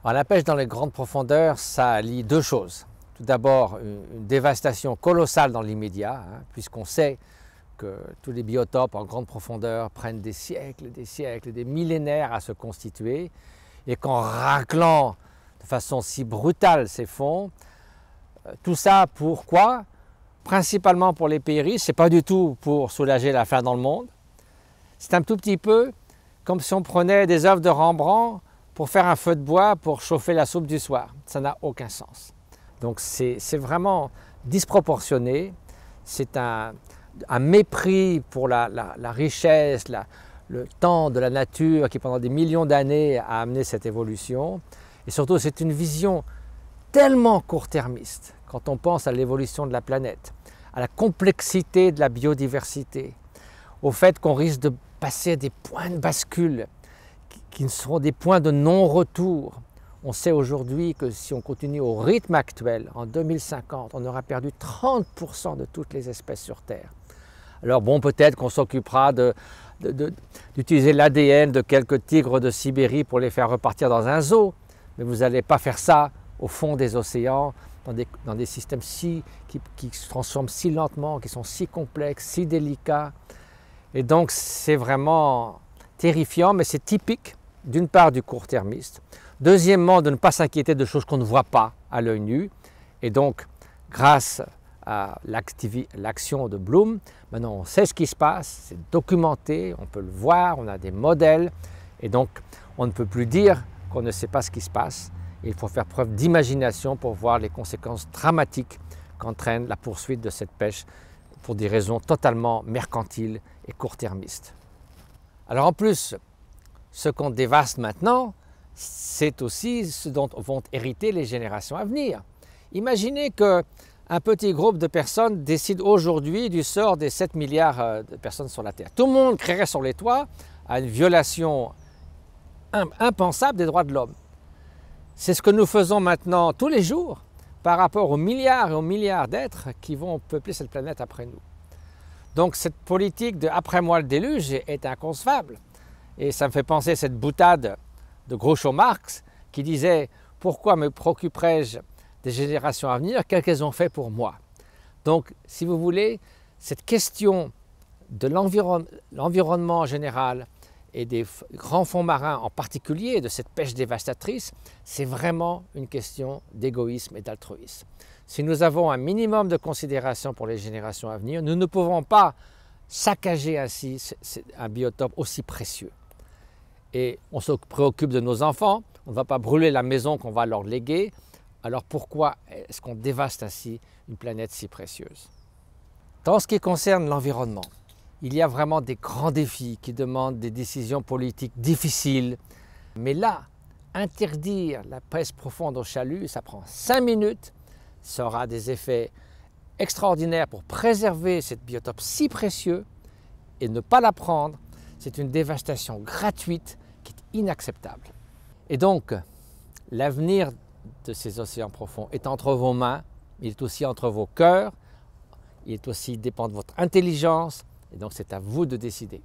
Alors, la pêche dans les grandes profondeurs, ça allie deux choses. Tout d'abord, une dévastation colossale dans l'immédiat, puisqu'on sait que tous les biotopes en grande profondeur prennent des siècles, des millénaires à se constituer, et qu'en raclant de façon si brutale ces fonds, tout ça pourquoi? Principalement pour les pays riches, ce n'est pas du tout pour soulager la faim dans le monde. C'est un tout petit peu comme si on prenait des œuvres de Rembrandt pour faire un feu de bois pour chauffer la soupe du soir. Ça n'a aucun sens. Donc c'est vraiment disproportionné, c'est un mépris pour la richesse, le temps de la nature qui pendant des millions d'années a amené cette évolution. Et surtout c'est une vision tellement court-termiste quand on pense à l'évolution de la planète, à la complexité de la biodiversité, au fait qu'on risque de passer à des points de bascule qui seront des points de non-retour. On sait aujourd'hui que si on continue au rythme actuel, en 2050, on aura perdu 30% de toutes les espèces sur Terre. Alors bon, peut-être qu'on s'occupera d'utiliser l'ADN de quelques tigres de Sibérie pour les faire repartir dans un zoo, mais vous n'allez pas faire ça au fond des océans, dans des systèmes qui se transforment si lentement, qui sont si complexes, si délicats. Et donc c'est vraiment terrifiant, mais c'est typique d'une part du court-termiste, deuxièmement de ne pas s'inquiéter de choses qu'on ne voit pas à l'œil nu, et donc grâce à l'action de Bloom, maintenant on sait ce qui se passe, c'est documenté, on peut le voir, on a des modèles, et donc on ne peut plus dire qu'on ne sait pas ce qui se passe. Il faut faire preuve d'imagination pour voir les conséquences dramatiques qu'entraîne la poursuite de cette pêche pour des raisons totalement mercantiles et court-termistes. Alors en plus, ce qu'on dévaste maintenant, c'est aussi ce dont vont hériter les générations à venir. Imaginez qu'un petit groupe de personnes décide aujourd'hui du sort des 7 milliards de personnes sur la Terre. Tout le monde crierait sur les toits à une violation impensable des droits de l'homme. C'est ce que nous faisons maintenant tous les jours par rapport aux milliards et aux milliards d'êtres qui vont peupler cette planète après nous. Donc cette politique de « après moi le déluge » est inconcevable. Et ça me fait penser à cette boutade de Groucho Marx qui disait « Pourquoi me préoccuperais-je des générations à venir? Qu'est-ce qu'elles ont fait pour moi ?» Donc, si vous voulez, cette question de l'environnement en général et des grands fonds marins en particulier, de cette pêche dévastatrice, c'est vraiment une question d'égoïsme et d'altruisme. Si nous avons un minimum de considération pour les générations à venir, nous ne pouvons pas saccager ainsi un biotope aussi précieux. Et on se préoccupe de nos enfants, on ne va pas brûler la maison qu'on va leur léguer, alors pourquoi est-ce qu'on dévaste ainsi une planète si précieuse? Dans ce qui concerne l'environnement, il y a vraiment des grands défis qui demandent des décisions politiques difficiles. Mais là, interdire la pêche profonde au chalut, ça prend 5 minutes, ça aura des effets extraordinaires pour préserver cette biotope si précieux, et ne pas la prendre, c'est une dévastation gratuite qui est inacceptable. Et donc, l'avenir de ces océans profonds est entre vos mains, il est aussi entre vos cœurs, il est aussi dépend de votre intelligence, et donc c'est à vous de décider.